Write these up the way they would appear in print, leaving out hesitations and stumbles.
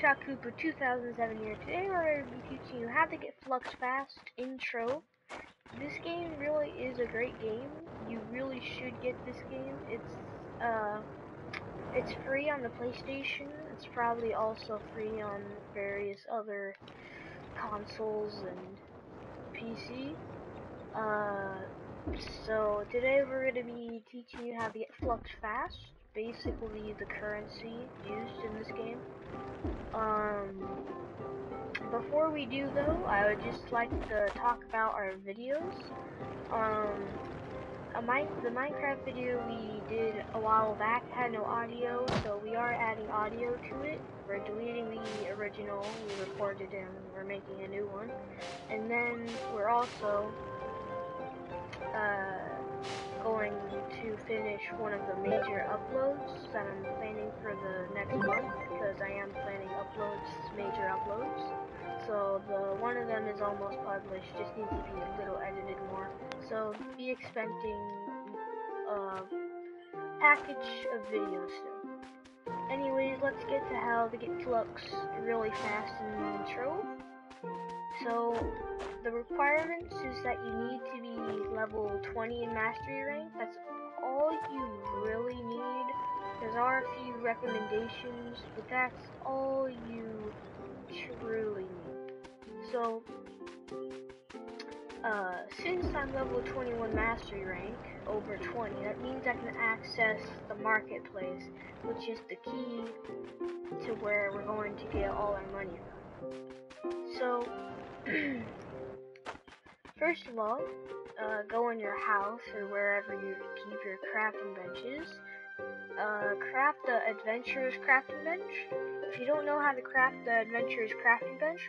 Shot Cooper 2007 here. Today we're going to be teaching you how to get Flux fast in Trove. This game really is a great game. You really should get this game. It's free on the PlayStation. It's probably also free on various other consoles and PC. So today we're going to be teaching you how to get Flux fast. Basically the currency used in this game. Before we do though, I would just like to talk about our videos. The Minecraft video we did a while back had no audio, so we are adding audio to it. We're deleting the original we recorded and we're making a new one. And then we're also going to finish one of the major uploads that I'm planning for the next month, because I am planning major uploads. So one of them is almost published, just needs to be a little edited more. So be expecting a package of videos soon. Anyways, let's get to how to get Flux really fast in Trove. So the requirements is that you need to be level 20 in mastery rank. That's all you really need. There are a few recommendations, but that's all you truly need. So since I'm level 21 mastery rank, over 20, that means I can access the marketplace, which is the key to where we're going to get all our money from. So first of all, go in your house or wherever you keep your crafting benches. Craft the Adventurer's crafting bench. If you don't know how to craft the Adventurer's crafting bench,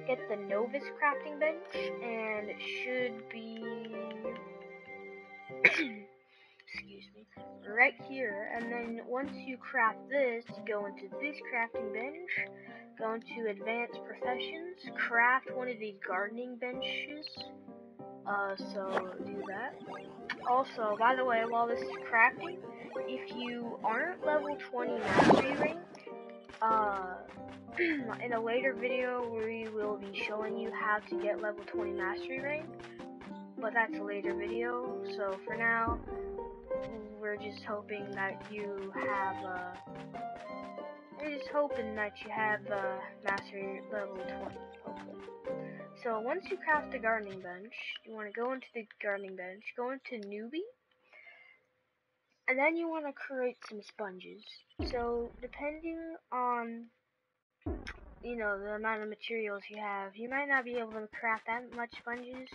get the Novice crafting bench, and it should be excuse me, right here. And then once you craft this, go into this crafting bench, go into Advanced Professions, craft one of these gardening benches. So do that. Also, by the way, while this is crafting, if you aren't level 20 mastery rank, in a later video we will be showing you how to get level 20 mastery rank, but that's a later video. So for now, we're just hoping that you have mastery level 20, hopefully. So once you craft the gardening bench, you want to go into the gardening bench, go into newbie, and then you want to create some sponges. So depending on the amount of materials you have, you might not be able to craft that much sponges.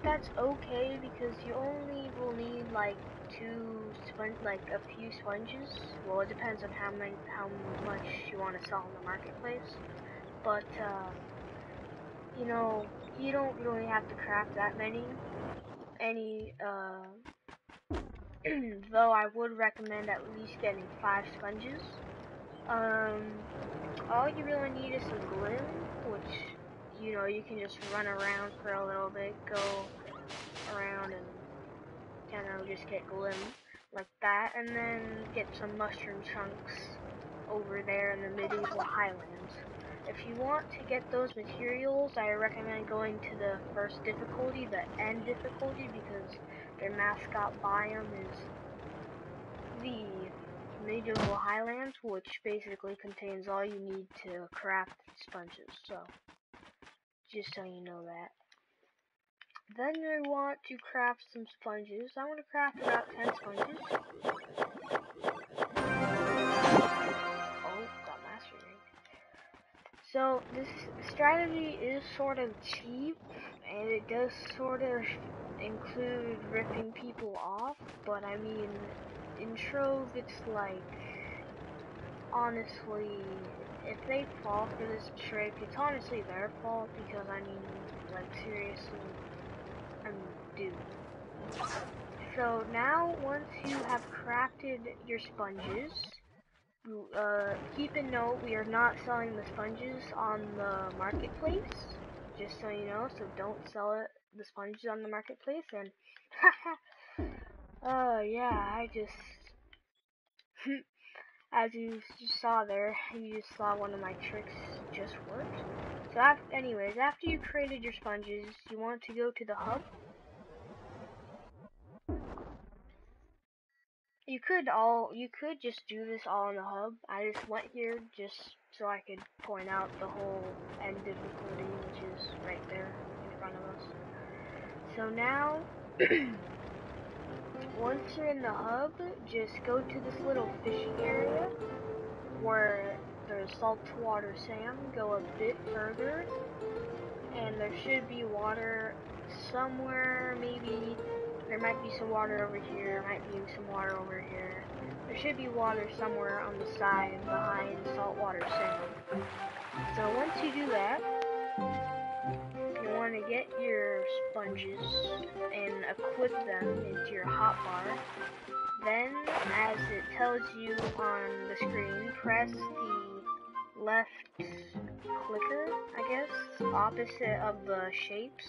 That's okay, because you only will need like a few sponges. Well, it depends on how much you want to sell in the marketplace. But you don't really have to craft that many. Though I would recommend at least getting 5 sponges. All you really need is some glim, which you can just run around for a little bit, go around and just get glim like that, and then get some mushroom chunks over there in the medieval highlands. If you want to get those materials, I recommend going to the first difficulty, the end difficulty, because their mascot biome is the medieval highlands, which basically contains all you need to craft sponges. So just so you know that. Then you want to craft some sponges. I want to craft about 10 sponges. Oh, got mastery rank. So this strategy is sort of cheap, and it does sort of include ripping people off, but I mean, in Trove, it's like, honestly, if they fall for this trick, it's honestly their fault, because I mean, like, seriously, dude. So now, once you have crafted your sponges, keep in note, we are not selling the sponges on the marketplace, just so you know, so don't sell the sponges on the marketplace. And yeah, as you saw there, you just saw one of my tricks just worked. So anyways, after you created your sponges, you want to go to the hub. You could just do this all in the hub. I just went here just so I could point out the whole end difficulty, which is right there in front of us. So now, once you're in the hub, just go to this little fishing area where there's saltwater sand. Go a bit further, and there should be water somewhere. Maybe there might be some water over here, might be some water over here. There should be water somewhere on the side behind saltwater sand. So once you do that, you want to get your sponges and equip them into your hotbar. Then, as it tells you on the screen, press the left clicker, I guess, opposite of the shapes.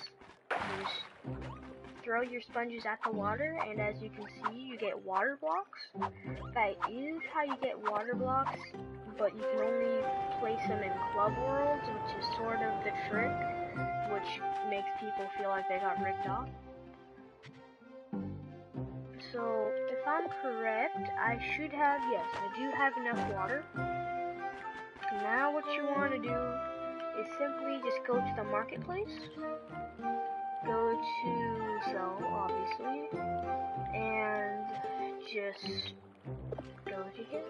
Just throw your sponges at the water, and as you can see, you get water blocks. That is how you get water blocks, but you can only place them in club worlds, which is sort of the trick, which makes people feel like they got ripped off. So, if I'm correct, I should have, yes, I do have enough water. Now what you want to do is simply just go to the marketplace, go to sell, obviously, and just go to here,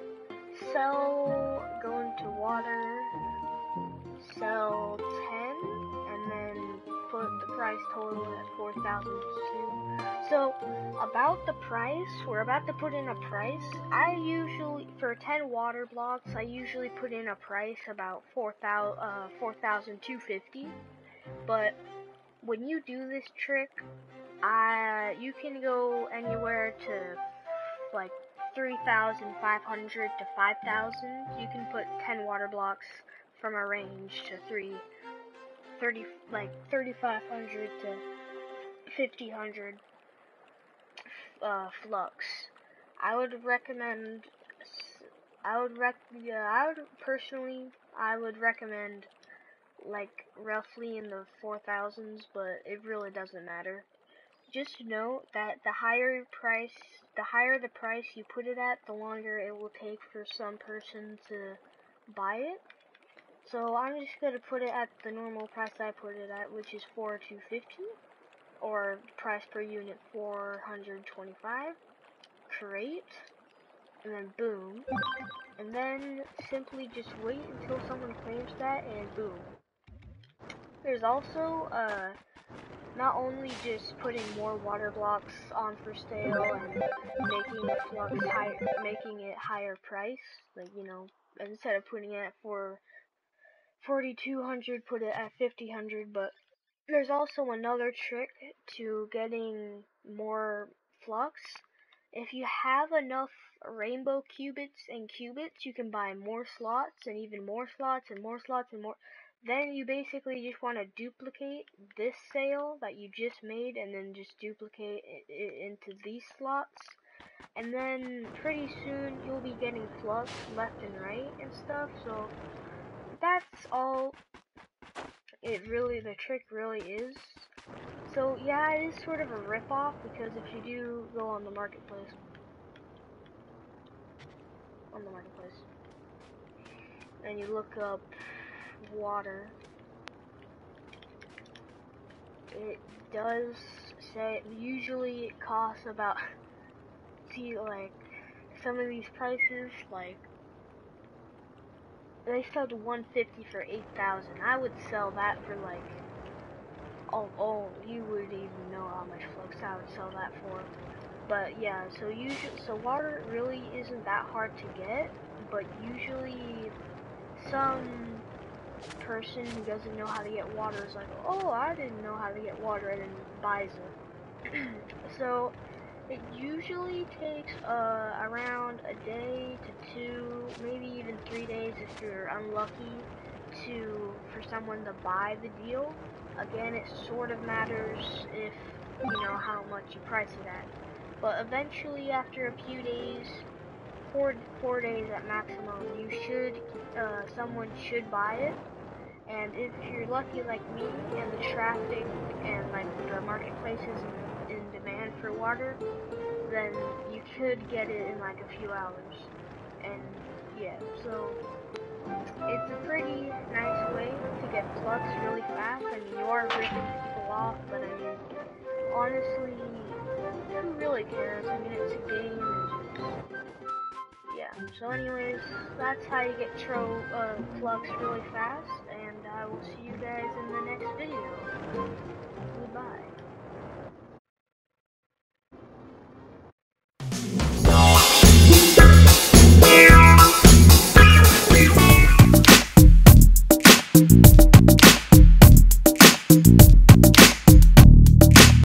sell, go into water, sell 10, and then put the price total at 4,002. So, about the price, we're about to put in a price. I usually, for 10 water blocks, I usually put in a price about 4,250. But when you do this trick, you can go anywhere to like 3,500 to 5,000. You can put 10 water blocks from a range to 3,500 to 5,000 Flux. I would recommend like roughly in the 4,000s, but it really doesn't matter. Just note that the higher the price you put it at, the longer it will take for some person to buy it. So I'm just gonna put it at the normal price I put it at, which is 4,250, or price per unit 425. Create, and then boom, and then simply just wait until someone claims that, and boom. There's also not only just putting more water blocks on for sale and making it higher price, like, you know, instead of putting it for 4,200, put it at 5,000. But there's also another trick to getting more Flux. If you have enough rainbow cubits and cubits, you can buy more slots and even more slots and more slots and more. Then you basically just want to duplicate this sale that you just made, and then just duplicate it into these slots. And then pretty soon you'll be getting Flux left and right and stuff. So that's all the trick really is. So yeah, it is sort of a ripoff, because if you do go on the marketplace, and you look up water, it does say usually it costs about, see, like some of these prices, like they sold 150 for 8,000. I would sell that for like, oh, you wouldn't even know how much Flux I would sell that for. But yeah, so water really isn't that hard to get, but usually some person who doesn't know how to get water is like, oh, I didn't know how to get water, and then buys it. So it usually takes around a day to 2, maybe even 3 days if you're unlucky for someone to buy the deal. Again, it sort of matters if you know how much you price it at. But eventually, after a few days, four days at maximum. You should, someone should buy it. And if you're lucky like me, and the traffic and like the marketplace is in demand for water, then you could get it in like a few hours. And yeah, so it's a pretty nice way to get Flux really fast. I mean, you are ripping people off, but I mean, honestly, who really cares? I mean, it's a game and just, yeah. So anyways, that's how you get Flux really fast, and I will see you guys in the next video.